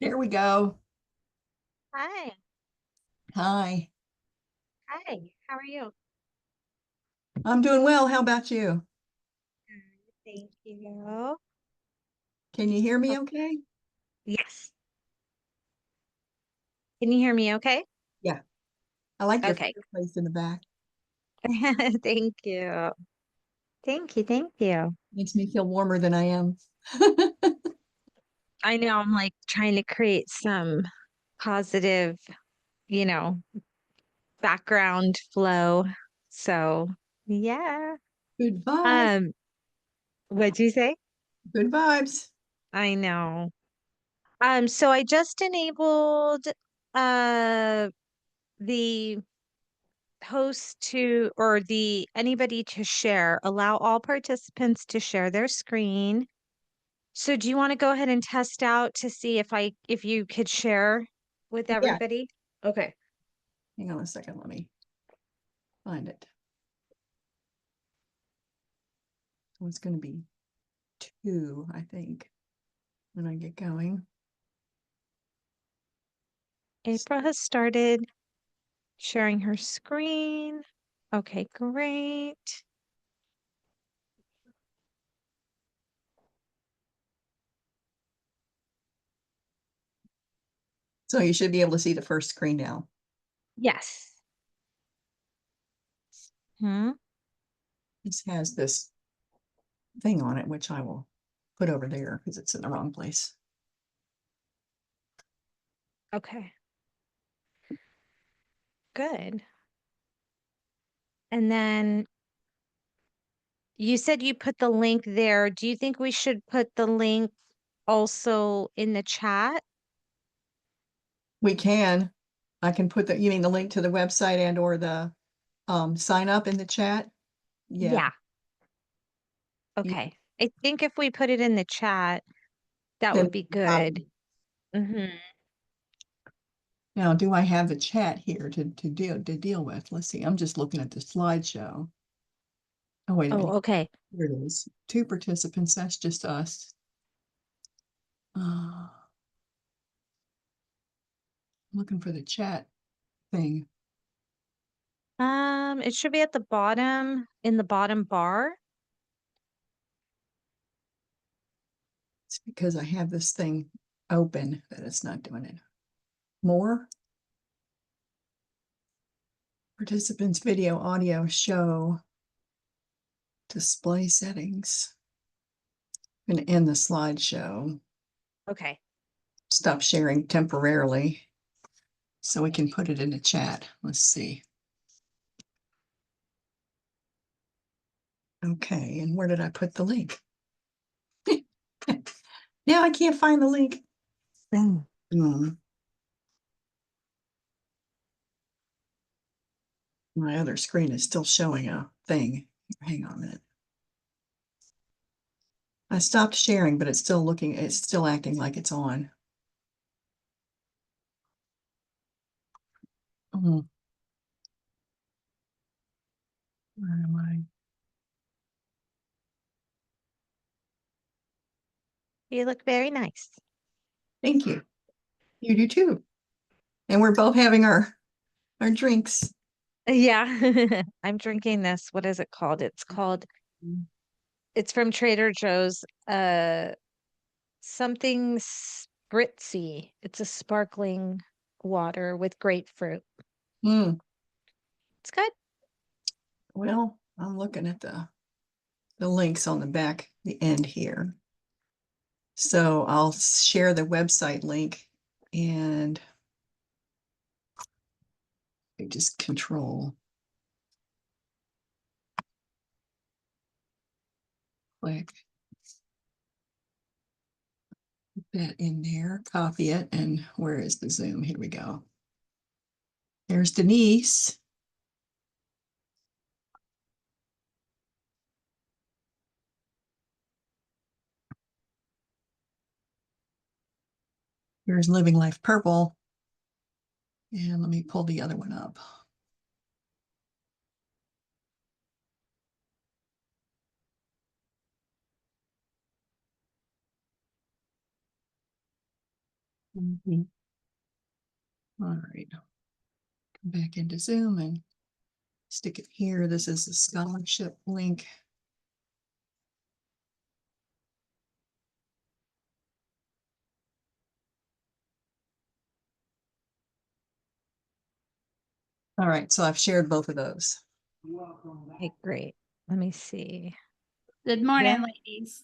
Here we go. Hi. Hi. Hi. How are you? I'm doing well. How about you? Good, thank you. Can you hear me Oh, okay? yes. Can you hear me okay? Yeah. I like your Okay. fireplace in the back. Thank you. Thank you. Thank you. Makes me feel warmer than I am. I know I'm like trying to create some positive, you know, background flow. So, yeah. Good vibes. Um, what'd you say? Good vibes. I know. So I just enabled uh the host to or the anybody to share, allow all participants to share their screen. So do you want to go ahead and test out to see if you could share with Yeah. everybody? Okay. Hang on a second. Let me find it. So it's going to be two, I think, when I get going. April has started sharing her screen. Okay, great. So you should be able to see the first screen now. Yes. Hmm. This has this thing on it, which I will put over there because it's in the wrong place. Okay, good. And then you said you put the link there. Do you think we should put the link also in the chat? We can. I can put you mean the link to the website and or the sign up in the chat? Yeah. Yeah. Yeah. Okay. I think if we put it in the chat, that Then would be good. Hmm. now, do I have the chat here to deal with? Let's see. I'm just looking at the slideshow. Oh, wait a Oh, minute. okay. Here it is. Two participants. That's just us. Uh, looking for the chat thing. It should be at the bottom in the bottom bar. It's because I have this thing open that it's not doing it. More participants, video, audio, show, display settings. I'm going to end the slideshow. Okay. Stop sharing temporarily so we can put it in the chat. Let's see. Okay, and where did I put the link? Now I can't find the link. Mm. My other screen is still showing a thing. Hang on a minute. I stopped sharing, but it's still acting like it's on. Oh, where am I? You look very nice. Thank you. You do too. And we're both having our drinks. Yeah. I'm drinking this. What is it called? It's from Trader Joe's. Something spritzy. It's a sparkling water with grapefruit. Mm, It's good. well, I'm looking at the links on the back, the end here. So I'll share the website link and just control click that in there, copy it, and where is the Zoom? Here we go. There's Denise. Here's Living Life Purple. And let me pull the other one up. Mhm. All right. Come back into Zoom and stick it here. This is the scholarship link. All right, so I've shared both of those. Okay, great. Let me see. Good morning, Yeah. ladies.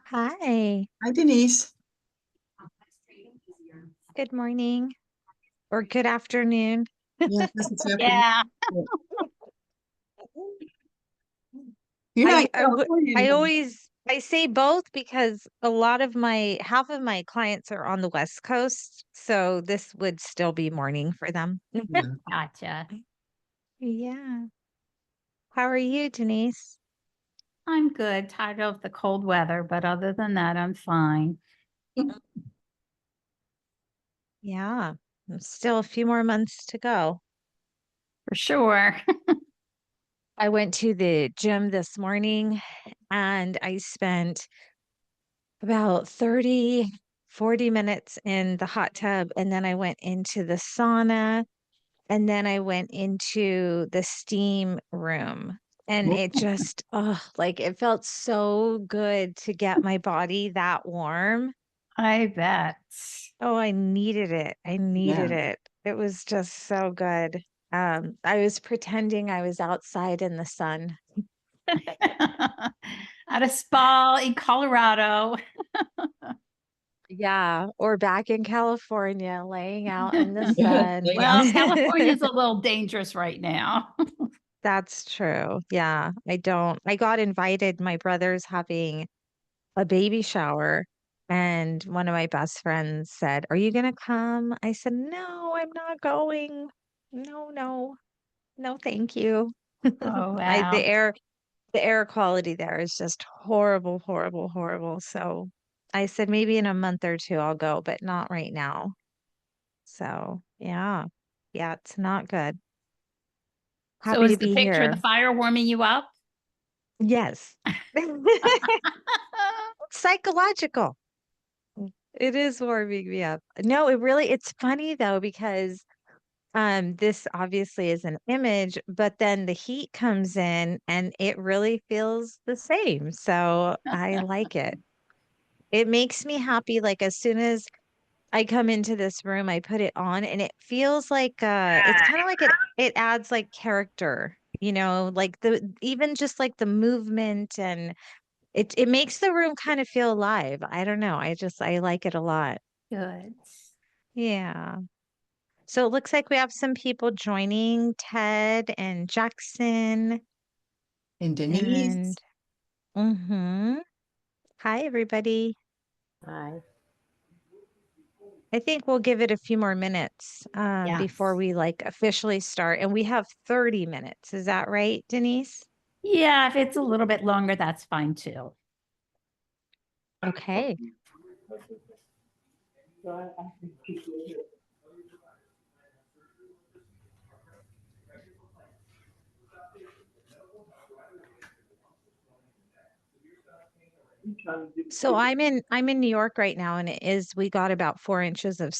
Hi. Hi, Denise. Good morning or good afternoon. Yeah, this is afternoon. Yeah, You're not in I, w- California I anymore. always I say both because a lot of half of my clients are on the West Coast, so this would still be morning for them. Yeah. gotcha. Yeah. How are you, Denise? I'm good. Tired of the cold weather, but other than that, I'm fine. Yeah. Still a few more months to go. For sure. I went to the gym this morning and I spent about 40 minutes in the hot tub. And then I went into the sauna and then I went into the steam room. And it just, oh, like it felt so good to get my body that warm. I bet. Oh, I needed it. I needed Yeah. it. It was just so good. I was pretending I was outside in the sun. At a spa in Colorado. Yeah, or back in California, laying out in the sun. Well, California's a little dangerous right now. That's true. Yeah, I got invited. My brother's having a baby shower, and one of my best friends said, "Are you gonna come?" I said, "No, I'm not going. No, no, no, thank you." Oh, I wow. the air quality there is just horrible, horrible, horrible. So I said maybe in a month or two I'll go, but not right now. So yeah, yeah, it's not good. So Happy to is the be picture of the here. fire warming you up? Yes. Psychological. It is warming me up. No, it's funny though, because this obviously is an image, but then the heat comes in and it really feels the same. So I like it. It makes me happy. Like as soon as I come into this room, I put it on and it feels like it's kind of like it adds like character, like the even just like the movement and it makes the room kind of feel alive. I don't know. I like it a lot. Good. Yeah. So it looks like we have some people joining, Ted and Jackson And Denise. and mm-hmm. Hi everybody. Bye. I think we'll give it a few more minutes Yeah. before we like officially start. And we have 30 minutes. Is that right, Denise? Yeah, if it's a little bit longer, that's fine too. Okay. So I'm in New York right now, and we got about 4 inches of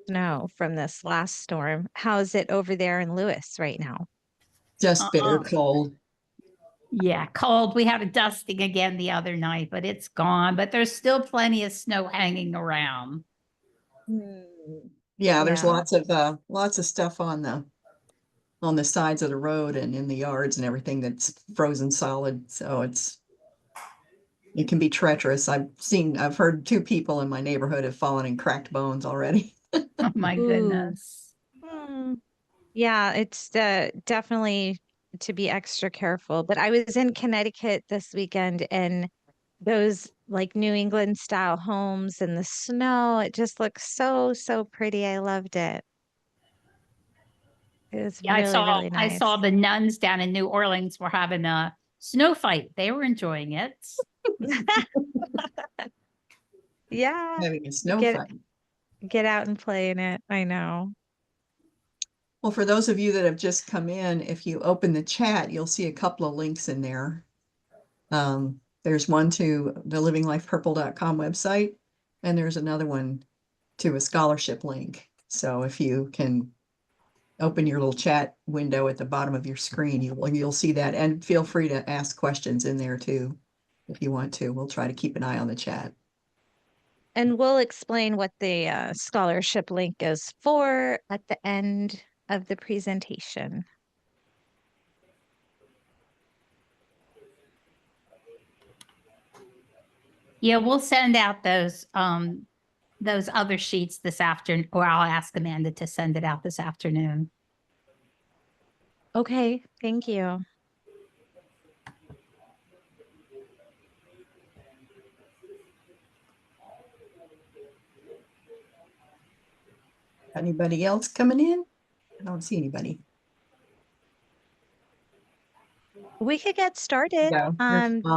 snow from this last storm. How is it over there in Lewis right now? Just bitter Uh-uh. cold. Yeah, cold. We had a dusting again the other night, but it's gone. But there's still plenty of snow hanging around. Hmm. Yeah, there's Yeah. lots of stuff on the sides of the road and in the yards and everything that's frozen solid. So it can be treacherous. I've heard 2 people in my neighborhood have fallen and cracked bones already. Oh my Ooh. goodness. Hmm. Yeah, it's definitely to be extra careful. But I was in Connecticut this weekend and those like New England style homes and the snow, it just looks so, so pretty. I loved it. It was Yeah, really, really I saw nice. the nuns down in New Orleans were having a snow fight. They were enjoying it. Yeah, Having a snow get fight. get out and play in it. I know. Well, for those of you that have just come in, if you open the chat, you'll see a couple of links in there. There's one to the livinglifepurple.com website, and there's another one to a scholarship link. So if you can open your little chat window at the bottom of your screen, you'll see that, and feel free to ask questions in there too, if you want to. We'll try to keep an eye on the chat. And we'll explain what the scholarship link is for at the end of the presentation. Yeah, we'll send out those other sheets this afternoon, or I'll ask Amanda to send it out this afternoon. Okay, thank you. Anybody else coming in? I don't see anybody. We could get started. Yeah,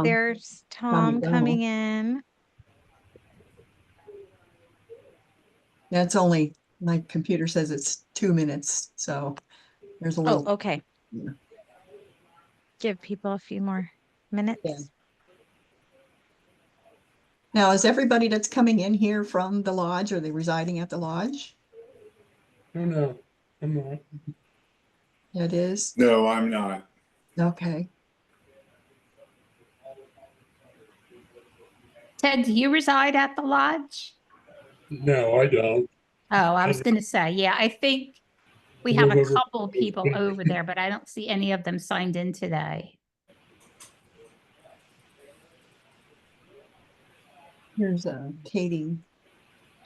There's Tom coming in. Yeah, it's only, my computer says it's 2 minutes, so there's a little. Oh, okay. Yeah. Give people a few more minutes. Yeah. Now, is everybody that's coming in here from the lodge, are they residing at the lodge? Oh, no, I'm not. It is? No, I'm not. Okay. Ted, do you reside at the lodge? No, I don't. Oh, I was going to say, yeah, I think we have a couple of people over there, but I don't see any of them signed in today. Here's Katie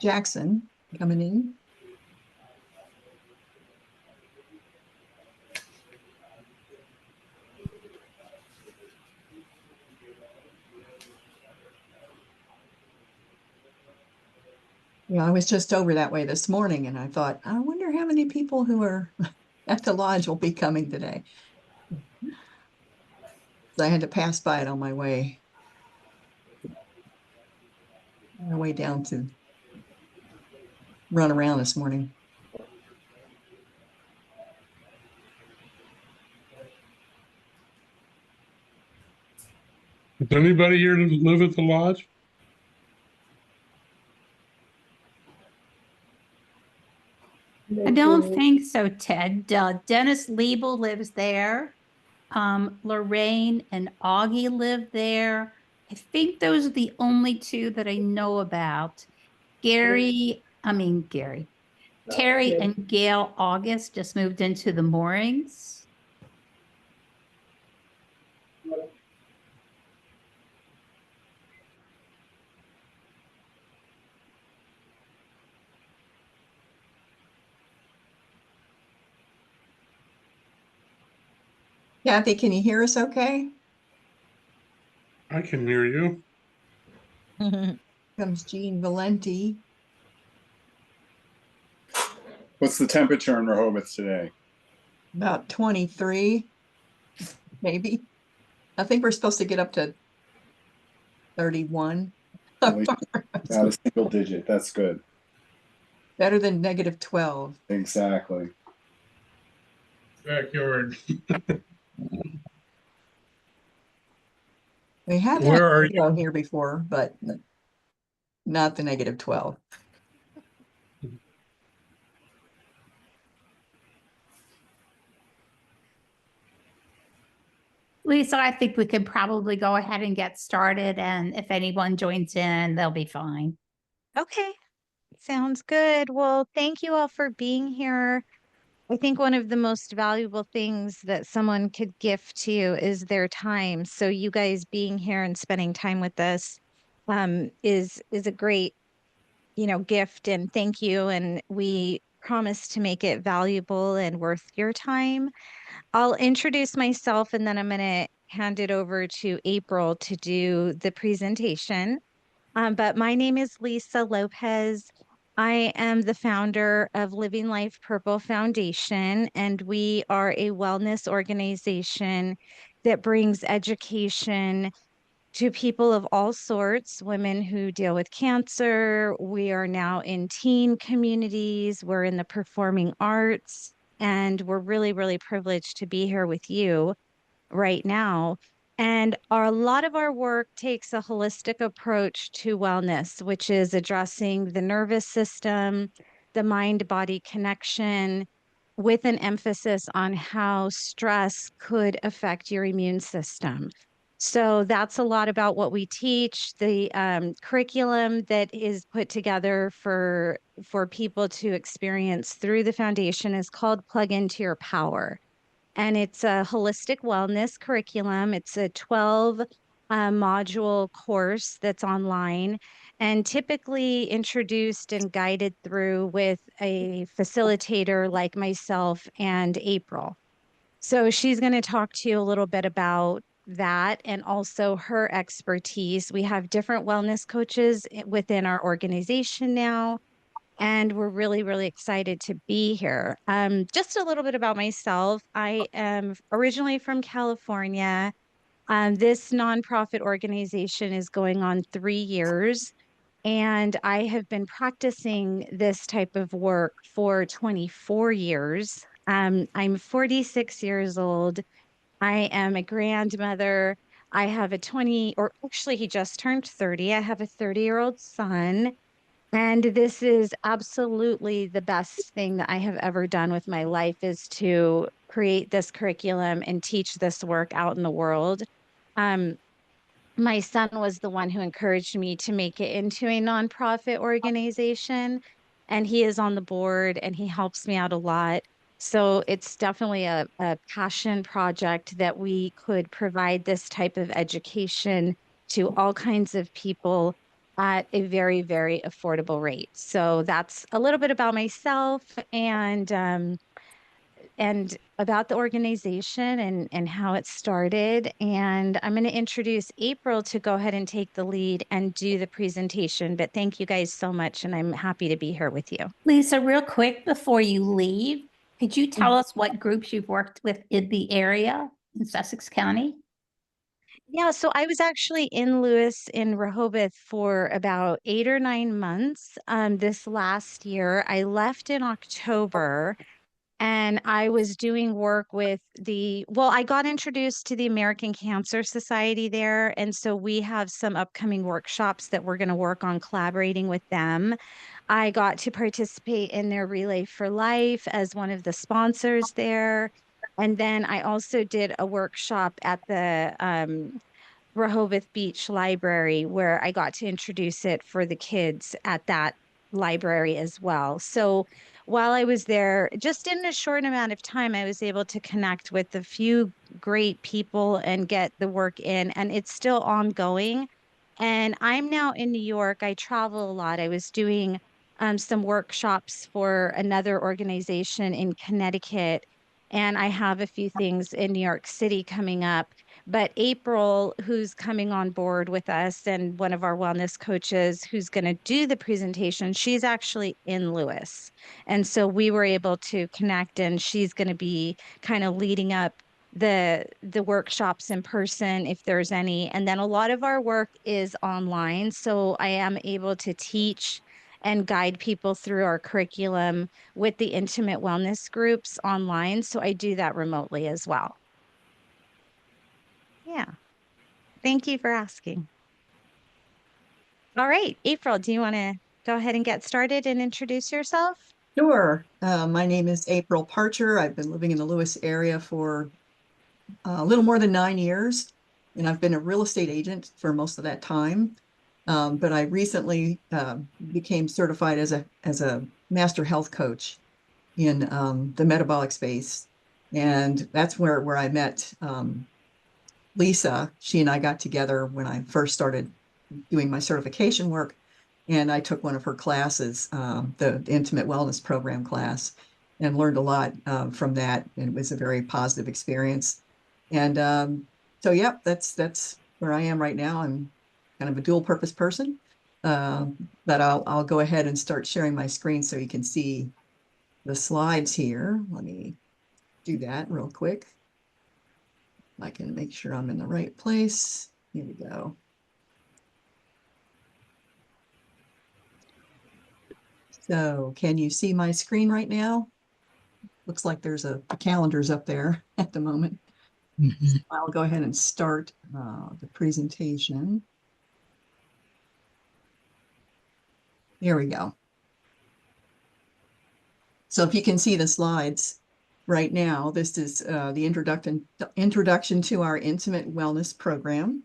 Jackson coming in. Yeah, I was just over that way this morning and I thought, I wonder how many people who are at the lodge will be coming today. So I had to pass by it on my way down to run around this morning. Is anybody here to live at the lodge? I don't think so, Ted. Dennis Liebel lives there. Lorraine and Augie live there. I think those are the only two that I know about. Terry and Gail August just moved into the moorings. Kathy, can you hear us okay? I can hear you. Comes Jean Valenti. What's the temperature in Rehoboth today? About 23, maybe. I think we're supposed to get up to 31. At least not a single digit. That's good. Better than -12. Exactly. Backyard. We have Where are had zero here before, but not the -12. Lisa, I think we could probably go ahead and get started. And if anyone joins in, they'll be fine. Okay, sounds good. Well, thank you all for being here. I think one of the most valuable things that someone could gift to you is their time. So you guys being here and spending time with us is a great, gift, and thank you. And we promise to make it valuable and worth your time. I'll introduce myself and then I'm going to hand it over to April to do the presentation. But my name is Lisa Lopez. I am the founder of Living Life Purple Foundation, and we are a wellness organization that brings education to people of all sorts, women who deal with cancer. We are now in teen communities, we're in the performing arts, and we're really, really privileged to be here with you right now. And a lot of our work takes a holistic approach to wellness, which is addressing the nervous system, the mind-body connection, with an emphasis on how stress could affect your immune system. So that's a lot about what we teach. The curriculum that is put together for people to experience through the foundation is called Plug Into Your Power. And it's a holistic wellness curriculum. It's a 12 module course that's online and typically introduced and guided through with a facilitator like myself and April. So she's going to talk to you a little bit about that and also her expertise. We have different wellness coaches within our organization now, and we're really, really excited to be here. Just a little bit about myself. I am originally from California. This nonprofit organization is going on 3 years, and I have been practicing this type of work for 24 years. I'm 46 years old. I am a grandmother. I have a 20, or actually, he just turned 30. I have a 30-year-old son. And this is absolutely the best thing that I have ever done with my life is to create this curriculum and teach this work out in the world. Um, my son was the one who encouraged me to make it into a nonprofit organization, and he is on the board and he helps me out a lot. So it's definitely a passion project that we could provide this type of education to all kinds of people at a very, very affordable rate. So that's a little bit about myself and about the organization and how it started. And I'm going to introduce April to go ahead and take the lead and do the presentation. But thank you guys so much, and I'm happy to be here with you. Lisa, real quick before you leave, could you tell us what groups you've worked with in the area in Sussex County? Yeah, so I was actually in Lewis in Rehoboth for about 8 or 9 months. This last year, I left in October. And I was doing work with I got introduced to the American Cancer Society there. And so we have some upcoming workshops that we're going to work on collaborating with them. I got to participate in their Relay for Life as one of the sponsors there. And then I also did a workshop at the Rehoboth Beach Library where I got to introduce it for the kids at that library as well. So while I was there, just in a short amount of time, I was able to connect with a few great people and get the work in, and it's still ongoing. And I'm now in New York. I travel a lot. I was doing some workshops for another organization in Connecticut, and I have a few things in New York City coming up. But April, who's coming on board with us, and one of our wellness coaches who's going to do the presentation, she's actually in Lewis. And so we were able to connect, and she's going to be kind of leading up the workshops in person if there's any. And then a lot of our work is online. So I am able to teach and guide people through our curriculum with the intimate wellness groups online. So I do that remotely as well. Yeah. Thank you for asking. All right, April, do you want to go ahead and get started and introduce yourself? Sure. My name is Apryl Parcher. I've been living in the Lewis area for a little more than 9 years, and I've been a real estate agent for most of that time. But I recently became certified as a master health coach in the metabolic space, and that's where I met Lisa. She and I got together when I first started doing my certification work, and I took one of her classes, the Intimate Wellness Program class, and learned a lot from that, and it was a very positive experience. And so, yep, that's where I am right now. I'm kind of a dual purpose person, but I'll go ahead and start sharing my screen so you can see the slides here. Let me do that real quick. I can make sure I'm in the right place. Here we go. So can you see my screen right now? Looks like there's the calendar's up there at the moment. I'll go ahead and start the presentation. There we go. So if you can see the slides right now, this is the introduction to our intimate wellness program.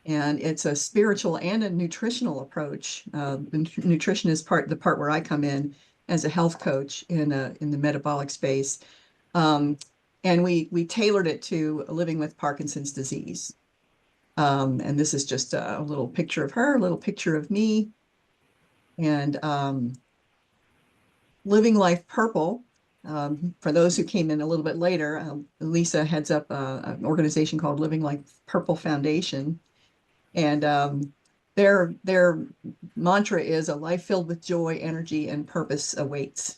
And it's a spiritual and a nutritional approach. Nutrition is the part where I come in as a health coach in the metabolic space. And we tailored it to living with Parkinson's disease. And this is just a little picture of her, a little picture of me. And Living Life Purple, for those who came in a little bit later, Lisa heads up an organization called Living Life Purple Foundation. And their mantra is a life filled with joy, energy, and purpose awaits,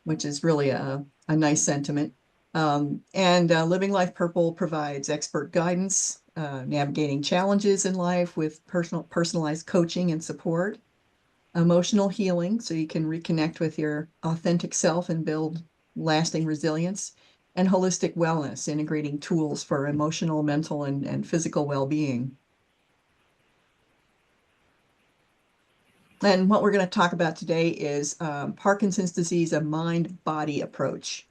which is really a nice sentiment. Living Life Purple provides expert guidance, navigating challenges in life with personalized coaching and support, emotional healing, so you can reconnect with your authentic self and build lasting resilience, and holistic wellness, integrating tools for emotional, mental, and physical well-being. And what we're going to talk about today is Parkinson's disease, a mind-body approach.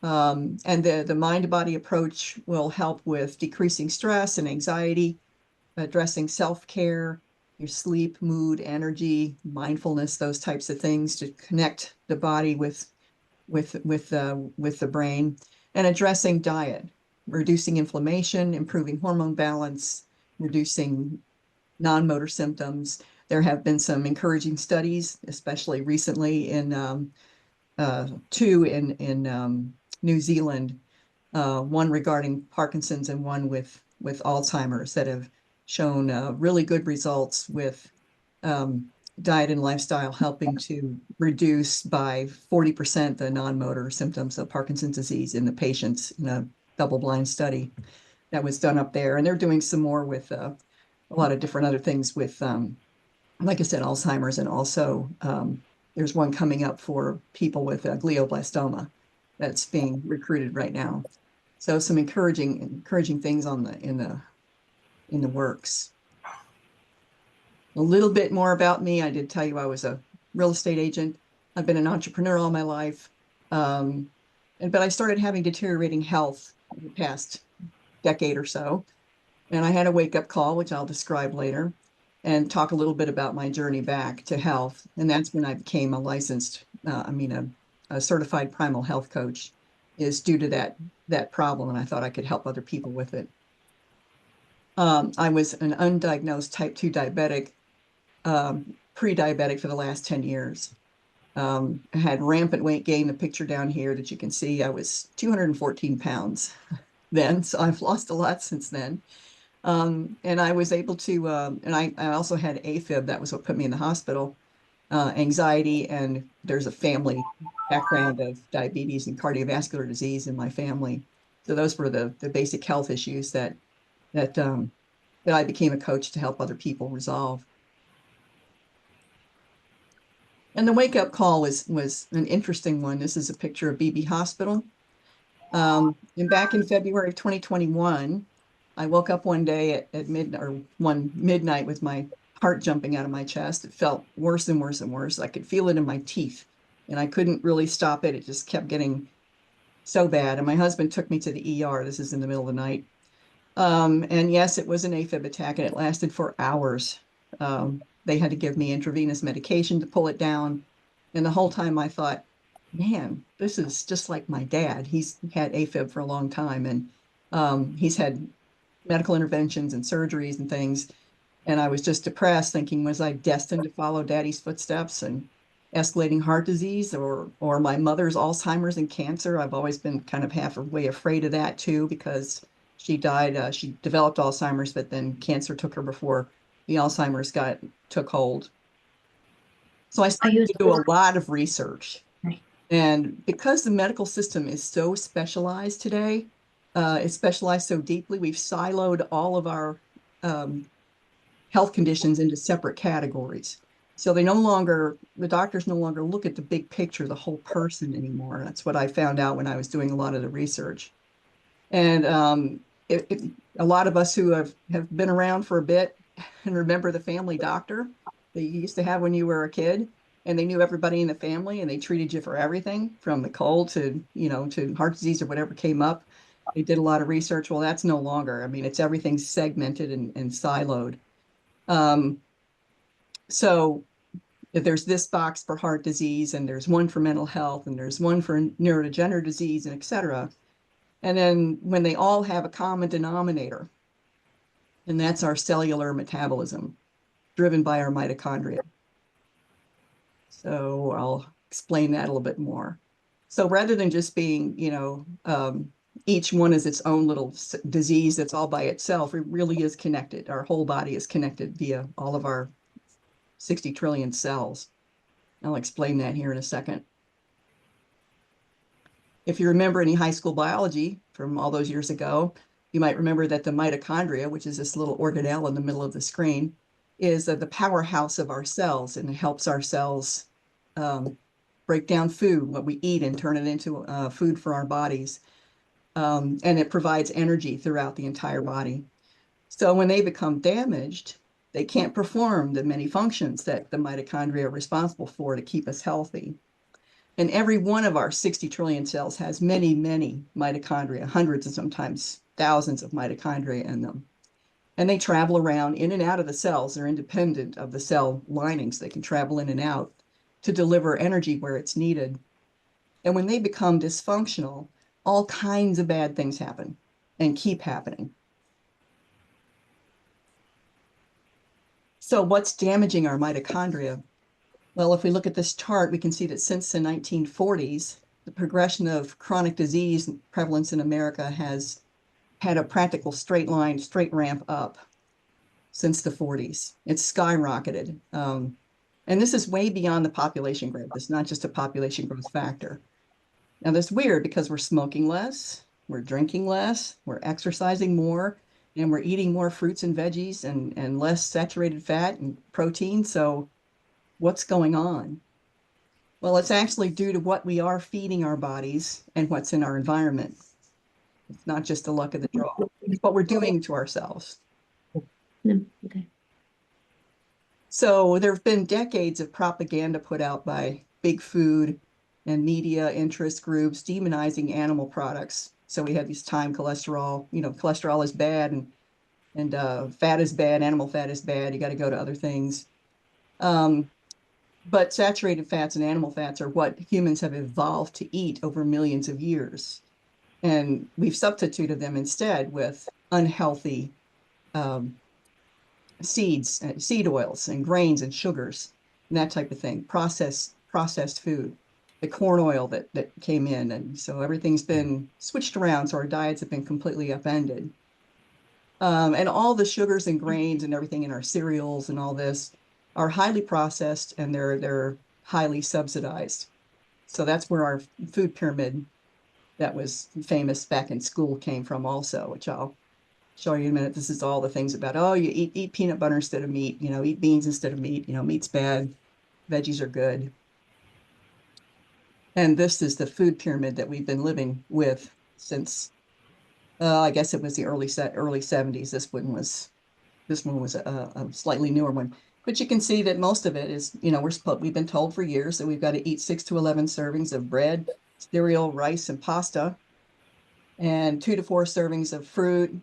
And the mind-body approach will help with decreasing stress and anxiety, addressing self-care, your sleep, mood, energy, mindfulness, those types of things to connect the body with the brain, and addressing diet, reducing inflammation, improving hormone balance, reducing non-motor symptoms. There have been some encouraging studies, especially recently in two in New Zealand, one regarding Parkinson's and one with Alzheimer's, that have shown really good results with diet and lifestyle helping to reduce by 40% the non-motor symptoms of Parkinson's disease in the patients in a double-blind study that was done up there. And they're doing some more with a lot of different other things with, like I said, Alzheimer's, and also there's one coming up for people with glioblastoma that's being recruited right now. So some encouraging things in the works. A little bit more about me. I did tell you I was a real estate agent. I've been an entrepreneur all my life. But I started having deteriorating health in the past decade or so. And I had a wake-up call, which I'll describe later, and talk a little bit about my journey back to health. And that's when I became a certified primal health coach, is due to that problem. And I thought I could help other people with it. I was an undiagnosed type 2 diabetic, pre-diabetic for the last 10 years. I had rampant weight gain. The picture down here that you can see, I was 214 pounds then. So I've lost a lot since then. And I was able to, and I also had AFib. That was what put me in the hospital, anxiety, and there's a family background of diabetes and cardiovascular disease in my family. So those were the basic health issues that I became a coach to help other people resolve. And the wake-up call was an interesting one. This is a picture of BB Hospital. And back in February of 2021, I woke up one day at midnight with my heart jumping out of my chest. It felt worse and worse and worse. I could feel it in my teeth, and I couldn't really stop it. It just kept getting so bad. And my husband took me to the ER. This is in the middle of the night. And yes, it was an AFib attack, and it lasted for hours. They had to give me intravenous medication to pull it down. And the whole time I thought, man, this is just like my dad. He's had AFib for a long time, and he's had medical interventions and surgeries and things. And I was just depressed, thinking, was I destined to follow Daddy's footsteps and escalating heart disease, or my mother's Alzheimer's and cancer? I've always been kind of halfway afraid of that too, because she died. She developed Alzheimer's, but then cancer took her before the Alzheimer's took hold. So I started to do a lot of research. And because the medical system is so specialized today, it's specialized so deeply, we've siloed all of our health conditions into separate categories. So the doctors no longer look at the big picture, the whole person anymore. That's what I found out when I was doing a lot of the research. And a lot of us who have been around for a bit and remember the family doctor that you used to have when you were a kid, and they knew everybody in the family and they treated you for everything from the cold to, to heart disease or whatever came up. They did a lot of research. Well, that's no longer. I mean, it's everything segmented and siloed. So if there's this box for heart disease, and there's one for mental health, and there's one for neurodegenerative disease, and et cetera. And then when they all have a common denominator, and that's our cellular metabolism driven by our mitochondria. So I'll explain that a little bit more. So rather than just being, each one is its own little disease that's all by itself, it really is connected. Our whole body is connected via all of our 60 trillion cells. I'll explain that here in a second. If you remember any high school biology from all those years ago, you might remember that the mitochondria, which is this little organelle in the middle of the screen, is the powerhouse of our cells, and it helps our cells break down food, what we eat, and turn it into food for our bodies. And it provides energy throughout the entire body. So when they become damaged, they can't perform the many functions that the mitochondria are responsible for to keep us healthy. And every one of our 60 trillion cells has many, many mitochondria, hundreds and sometimes thousands of mitochondria in them. And they travel around in and out of the cells. They're independent of the cell linings. They can travel in and out to deliver energy where it's needed. And when they become dysfunctional, all kinds of bad things happen and keep happening. So what's damaging our mitochondria? Well, if we look at this chart, we can see that since the 1940s, the progression of chronic disease prevalence in America has had a practical straight ramp up since the 40s. It's skyrocketed. And this is way beyond the population growth. It's not just a population growth factor. Now, that's weird because we're smoking less, we're drinking less, we're exercising more, and we're eating more fruits and veggies and less saturated fat and protein. So what's going on? Well, it's actually due to what we are feeding our bodies and what's in our environment. It's not just the luck of the draw. It's what we're doing to ourselves. Okay. So there have been decades of propaganda put out by big food and media interest groups demonizing animal products. So we have this time cholesterol, cholesterol is bad and fat is bad, animal fat is bad. You got to go to other things. But saturated fats and animal fats are what humans have evolved to eat over millions of years. And we've substituted them instead with unhealthy seeds, seed oils and grains and sugars and that type of thing, processed food, the corn oil that came in. And so everything's been switched around. So our diets have been completely upended. And all the sugars and grains and everything in our cereals and all this are highly processed, and they're highly subsidized. So that's where our food pyramid that was famous back in school came from also, which I'll show you in a minute. This is all the things about, oh, you eat peanut butter instead of meat, eat beans instead of meat, meat's bad, veggies are good. And this is the food pyramid that we've been living with since, I guess it was the early 70s. This one was a slightly newer one. But you can see that most of it is, we've been told for years that we've got to eat 6 to 11 servings of bread, cereal, rice, and pasta, and 2 to 4 servings of fruit,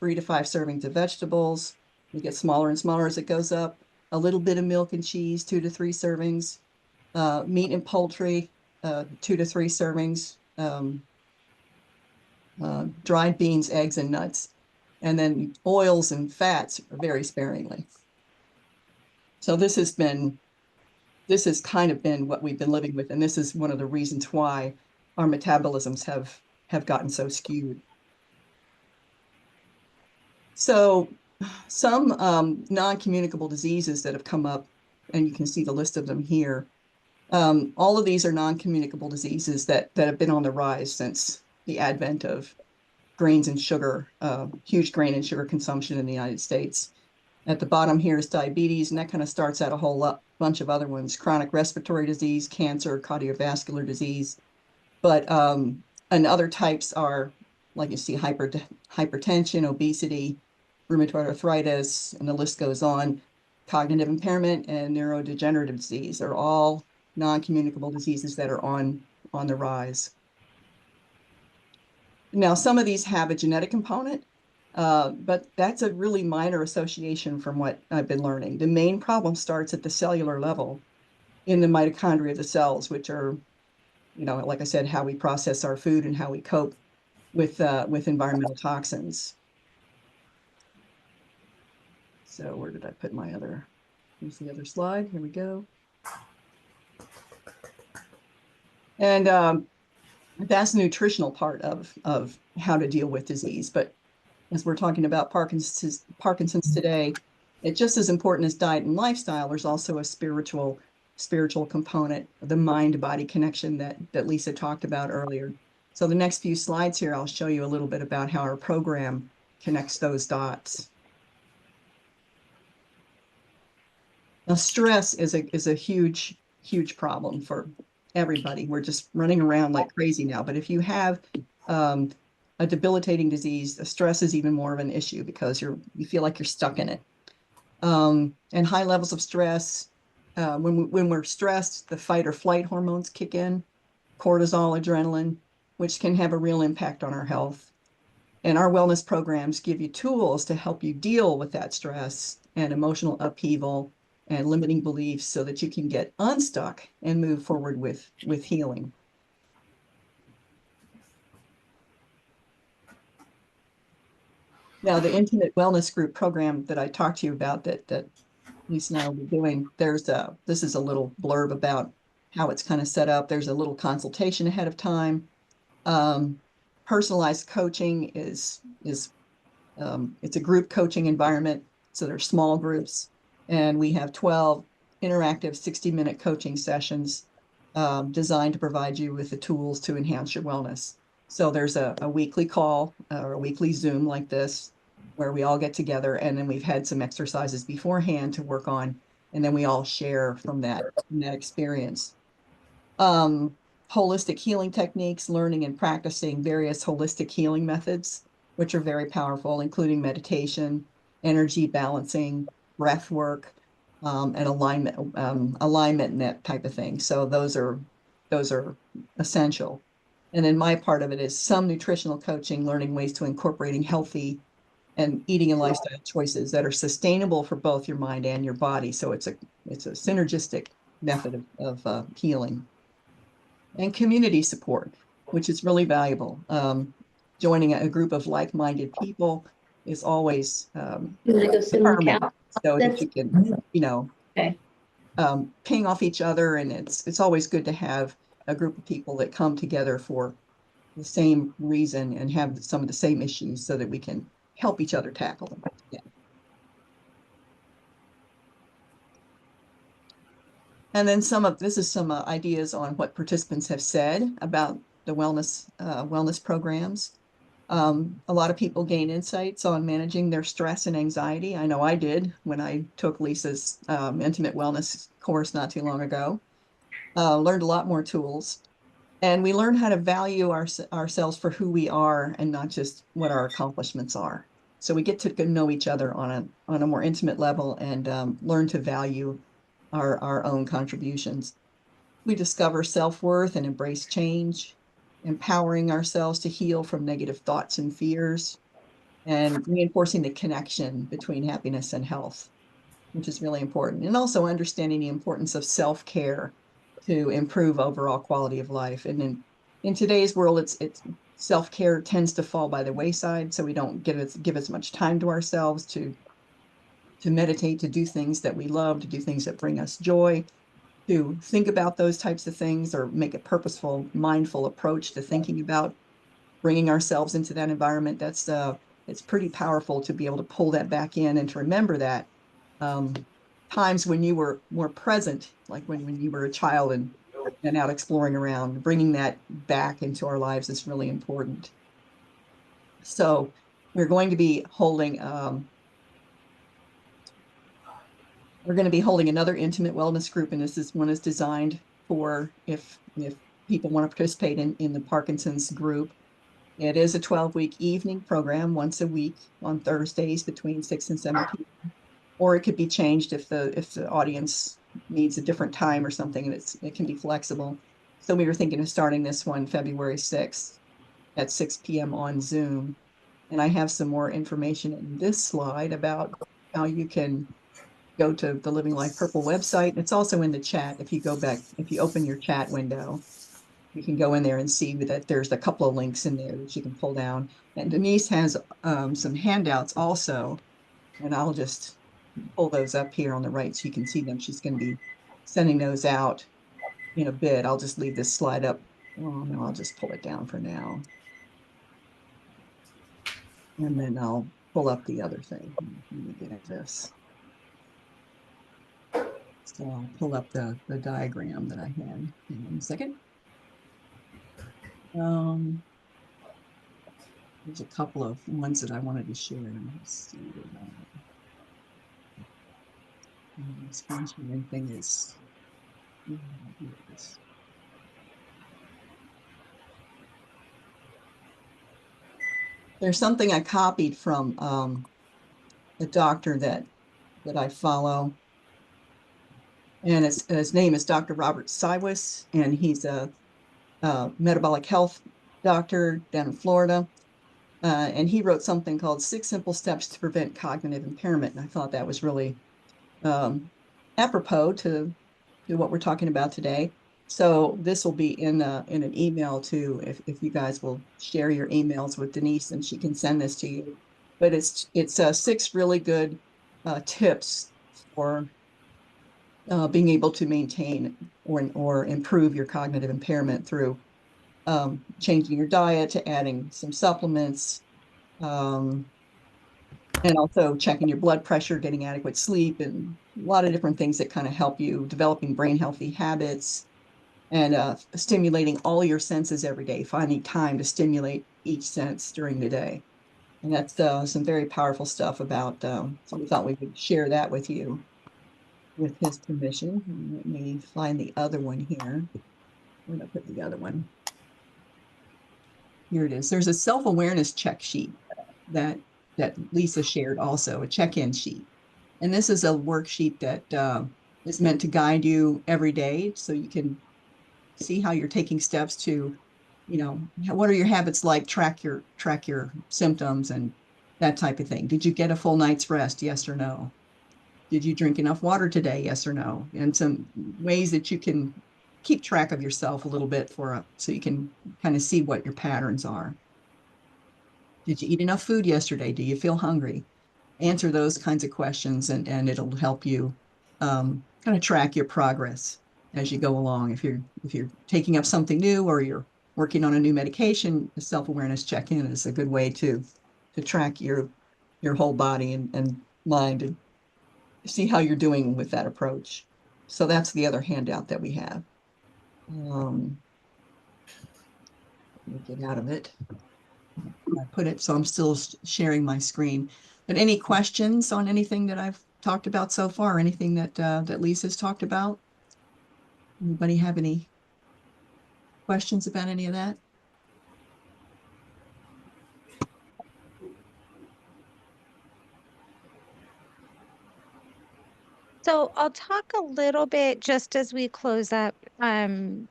3 to 5 servings of vegetables. We get smaller and smaller as it goes up. A little bit of milk and cheese, 2 to 3 servings. Meat and poultry, 2 to 3 servings. Dried beans, eggs, and nuts. And then oils and fats very sparingly. So this has kind of been what we've been living with. And this is one of the reasons why our metabolisms have gotten so skewed. So some non-communicable diseases that have come up, and you can see the list of them here. All of these are non-communicable diseases that have been on the rise since the advent of grains and sugar, huge grain and sugar consumption in the United States. At the bottom here is diabetes, and that kind of starts out a whole bunch of other ones: chronic respiratory disease, cancer, cardiovascular disease. But and other types are like you see hypertension, obesity, rheumatoid arthritis, and the list goes on. Cognitive impairment and neurodegenerative disease are all non-communicable diseases that are on the rise. Now, some of these have a genetic component, but that's a really minor association from what I've been learning. The main problem starts at the cellular level in the mitochondria of the cells, which are, like I said, how we process our food and how we cope with environmental toxins. So where did I put my other, here's the other slide, here we go. And that's the nutritional part of how to deal with disease. But as we're talking about Parkinson's today, it's just as important as diet and lifestyle. There's also a spiritual component, the mind-body connection that Lisa talked about earlier. So the next few slides here, I'll show you a little bit about how our program connects those dots. Now, stress is a huge problem for everybody. We're just running around like crazy now. But if you have a debilitating disease, the stress is even more of an issue because you feel like you're stuck in it. And high levels of stress, when we're stressed, the fight or flight hormones kick in, cortisol, adrenaline, which can have a real impact on our health. And our wellness programs give you tools to help you deal with that stress and emotional upheaval and limiting beliefs so that you can get unstuck and move forward with healing. Now, the Intimate Wellness Group program that I talked to you about that Lisa and I will be doing, this is a little blurb about how it's kind of set up. There's a little consultation ahead of time. Personalized coaching it's a group coaching environment. So there's small groups, and we have 12 interactive 60-minute coaching sessions designed to provide you with the tools to enhance your wellness. So there's a weekly call or a weekly Zoom like this, where we all get together, and then we've had some exercises beforehand to work on, and then we all share from that experience. Holistic healing techniques, learning and practicing various holistic healing methods, which are very powerful, including meditation, energy balancing, breath work, and alignment and that type of thing. So those are essential. And then my part of it is some nutritional coaching, learning ways to incorporating healthy and eating and lifestyle choices that are sustainable for both your mind and your body. So it's a synergistic method of healing. And community support, which is really valuable. Joining a group of like-minded people is always paramount. So that you can, Okay. ping off each other, and it's always good to have a group of people that come together for the same reason and have some of the same issues so that we can help each other tackle them. Yeah. And then this is some ideas on what participants have said about the wellness programs. A lot of people gain insights on managing their stress and anxiety. I know I did when I took Lisa's intimate wellness course not too long ago. Learned a lot more tools. And we learn how to value ourselves for who we are and not just what our accomplishments are. So we get to know each other on a more intimate level and learn to value our own contributions. We discover self-worth and embrace change, empowering ourselves to heal from negative thoughts and fears, and reinforcing the connection between happiness and health, which is really important. And also understanding the importance of self-care to improve overall quality of life. And in today's world, it's self-care tends to fall by the wayside, so we don't give as much time to ourselves to meditate, to do things that we love, to do things that bring us joy, to think about those types of things, or make a purposeful, mindful approach to thinking about bringing ourselves into that environment. That's it's pretty powerful to be able to pull that back in and to remember that times when you were more present, like when you were a child and out exploring around, bringing that back into our lives is really important. So we're going to be holding another intimate wellness group, and this one is designed for if people want to participate in the Parkinson's group. It is a 12-week evening program once a week on Thursdays between 6 and 7 p.m. Or it could be changed if the audience needs a different time or something, and it can be flexible. So we were thinking of starting this one February 6th at 6 p.m. on Zoom. And I have some more information in this slide about how you can go to the Living Life Purple website. It's also in the chat. If you open your chat window, you can go in there and see that there's a couple of links in there that you can pull down. And Denise has some handouts also, and I'll just pull those up here on the right so you can see them. She's going to be sending those out in a bit. I'll just leave this slide up. Oh no, I'll just pull it down for now. And then I'll pull up the other thing. Let me get at this. So I'll pull up the diagram that I had. Hang on a second. There's a couple of ones that I wanted to share. Let's see. Screen sharing thing is. Here it is. There's something I copied from the doctor that I follow, and his name is Dr. Robert Sywis, and he's a metabolic health doctor down in Florida. And he wrote something called 6 Simple Steps to Prevent Cognitive Impairment. And I thought that was really apropos to what we're talking about today. So this will be in an email too, if you guys will share your emails with Denise and she can send this to you. But it's 6 really good tips for being able to maintain or improve your cognitive impairment through changing your diet to adding some supplements, and also checking your blood pressure, getting adequate sleep, and a lot of different things that kind of help you developing brain healthy habits and stimulating all your senses every day, finding time to stimulate each sense during the day. And that's some very powerful stuff about, so we thought we would share that with you with his permission. Let me find the other one here. Where did I put the other one? Here it is. There's a self-awareness check sheet that Lisa shared also, a check-in sheet. And this is a worksheet that is meant to guide you every day so you can see how you're taking steps to, what are your habits like, track your symptoms and that type of thing. Did you get a full night's rest? Yes or no? Did you drink enough water today? Yes or no? And some ways that you can keep track of yourself a little bit so you can kind of see what your patterns are. Did you eat enough food yesterday? Do you feel hungry? Answer those kinds of questions and it'll help you kind of track your progress as you go along. If you're taking up something new or you're working on a new medication, the self-awareness check-in is a good way to track your whole body and mind and see how you're doing with that approach. So that's the other handout that we have. Let me get out of it. I put it, so I'm still sharing my screen. But any questions on anything that I've talked about so far? Anything that Lisa's talked about? Anybody have any questions about any of that? So I'll talk a little bit just as we close up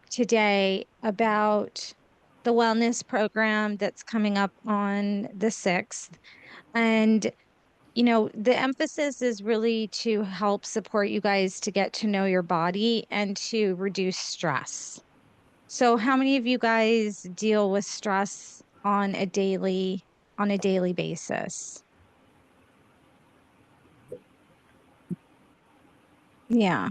today about the wellness program that's coming up on the 6th. And, the emphasis is really to help support you guys to get to know your body and to reduce stress. So how many of you guys deal with stress on a daily basis? Yeah.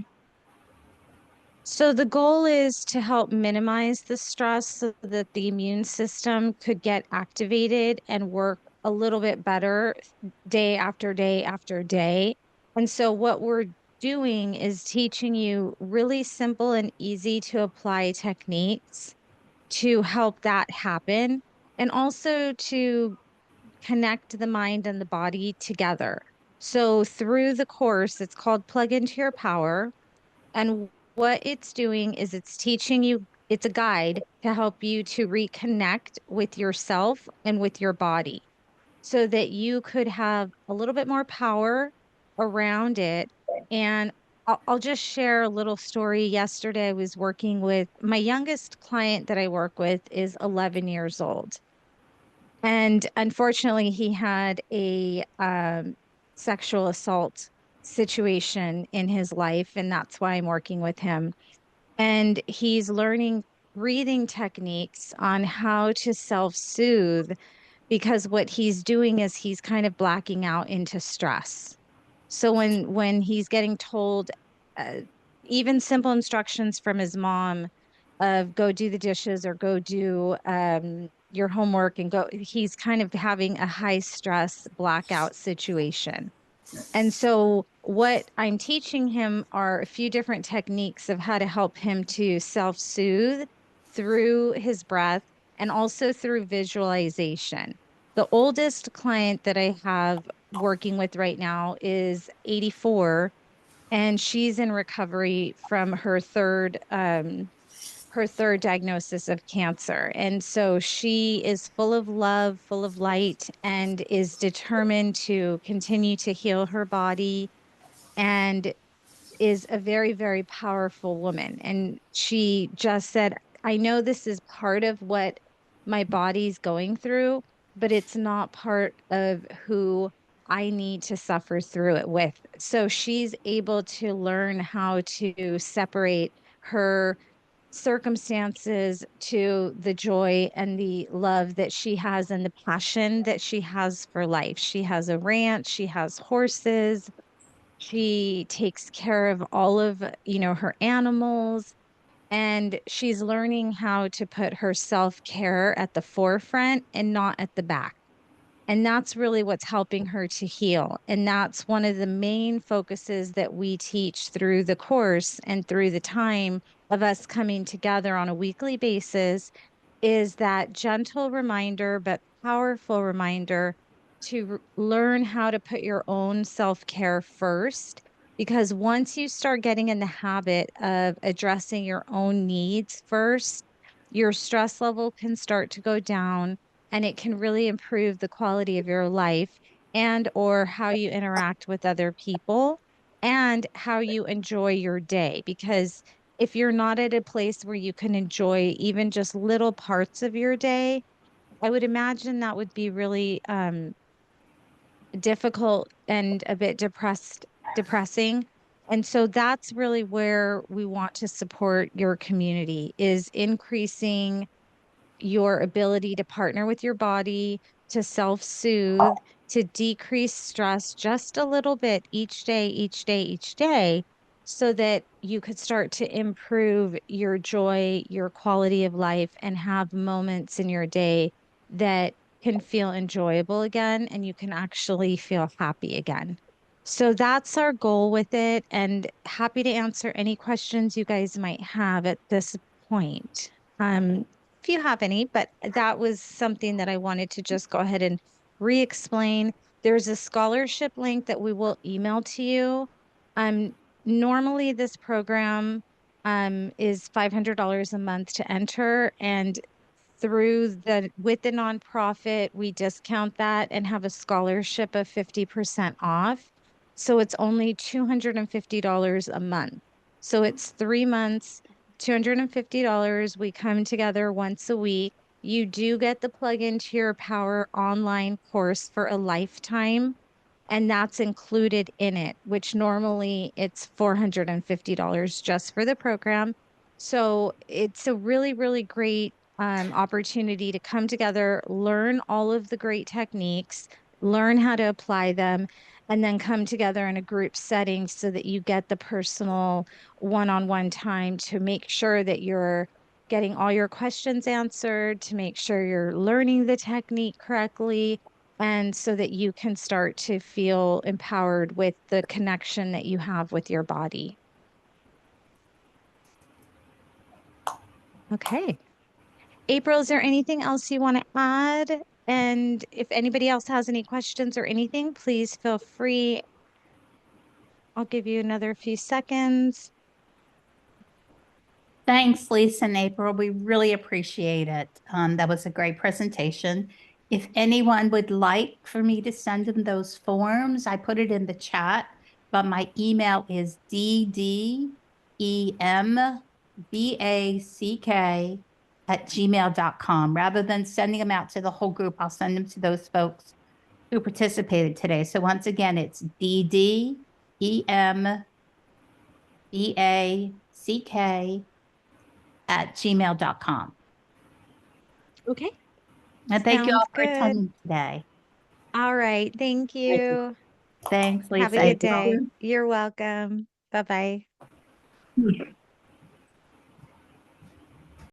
So the goal is to help minimize the stress so that the immune system could get activated and work a little bit better day after day after day. And so what we're doing is teaching you really simple and easy to apply techniques to help that happen and also to connect the mind and the body together. So through the course, it's called Plug Into Your Power. And what it's doing is it's teaching you it's a guide to help you to reconnect with yourself and with your body so that you could have a little bit more power around it. And I'll just share a little story. Yesterday, I was working with my youngest client that I work with is 11 years old. And unfortunately, he had a sexual assault situation in his life. And that's why I'm working with him. And he's learning breathing techniques on how to self-soothe because what he's doing is he's kind of blacking out into stress. So when he's getting told uh, even simple instructions from his mom of go do the dishes or go do your homework and go, he's kind of having a high stress blackout situation. And so, what I'm teaching him are a few different techniques of how to help him to self soothe through his breath and also through visualization. The oldest client that I have working with right now is 84, and she's in recovery from her third diagnosis of cancer. And so she is full of love, full of light, and is determined to continue to heal her body and is a very, very powerful woman. And she just said, I know this is part of what my body's going through, but it's not part of who I need to suffer through it with. So she's able to learn how to separate her circumstances to the joy and the love that she has and the passion that she has for life. She has a ranch, she has horses, she takes care of all of, her animals, and she's learning how to put her self-care at the forefront and not at the back. And that's really what's helping her to heal. And that's one of the main focuses that we teach through the course and through the time of us coming together on a weekly basis is that gentle reminder, but powerful reminder to learn how to put your own self care first. Because once you start getting in the habit of addressing your own needs first, your stress level can start to go down and it can really improve the quality of your life and or how you interact with other people and how you enjoy your day because if you're not at a place where you can enjoy even just little parts of your day, I would imagine that would be really difficult and a bit depressing. And so that's really where we want to support your community is increasing your ability to partner with your body, to self soothe, to decrease stress just a little bit each day, each day, each day, so that you could start to improve your joy, your quality of life, and have moments in your day that can feel enjoyable again and you can actually feel happy again. So that's our goal with it, and happy to answer any questions you guys might have at this point. If you have any, but that was something that I wanted to just go ahead and re-explain. There's a scholarship link that we will email to you. Um, Normally this program is $500 a month to enter, and with the nonprofit, we discount that and have a scholarship of 50% off. So it's only $250 a month. So it's 3 months, $250. We come together once a week. You do get the plug into your Power online course for a lifetime, and that's included in it, which normally it's $450 just for the program. So it's a really, really great opportunity to come together, learn all of the great techniques, learn how to apply them, and then come together in a group setting so that you get the personal one-on-one time to make sure that you're getting all your questions answered, to make sure you're learning the technique correctly, and so that you can start to feel empowered with the connection that you have with your body. Okay. April, is there anything else you want to add? And if anybody else has any questions or anything, please feel free. I'll give you another few seconds. Thanks, Lisa and April. We really appreciate it. That was a great presentation. If anyone would like for me to send them those forms, I put it in the chat, but my email is ddemback@gmail.com. Rather than sending them out to the whole group, I'll send them to those folks who participated today. So once again, it's ddemback@gmail.com. Okay. And thank you all Sounds for good. attending today. All right. Thank you. Thanks, Lisa. Have a good Thank day. you. You're welcome. Bye-bye.